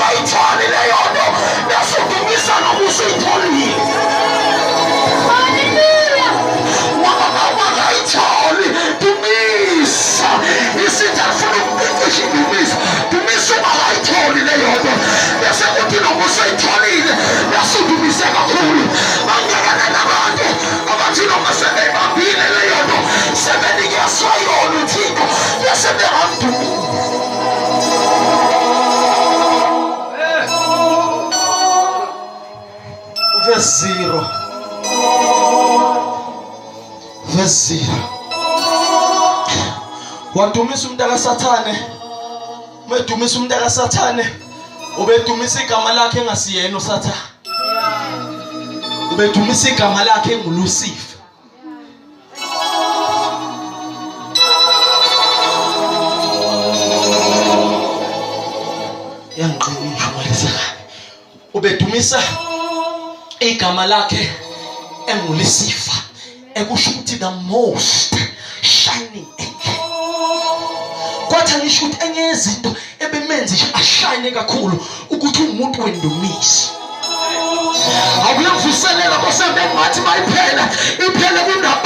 ungayitholi leyo nto yasudumisa noma usuyitholile. Ungayitholi dumisa isithi afuna ukuqeqesha indumisa dumisa ungayitholi leyo nto bese kuthi noma usuyitholile yasudumise kakhulu. Bangekana nabantu abathi noma sebebambile leyo nto sebenikezwa yona uThixo bese bengamdumisa. Verse 0. Verse 0. Wadumisa umntaka Sathane. Medumisa umntaka Sathane. Ubedumisa igama lakhe engasiyena uSathane. Ubedumisa igama lakhe enguLucifer. Yangiqinisa malisa. Ubedumisa igama lakhe enguLucifer, ekusho ukuthi the most shining angel. Kwathi ngisho ukuthi enye yezinto ebemenza ashine kakhulu ukuthi umuntu wendumiso. Akuyavuselela kosembe ngathi mayiphela iphele kundaba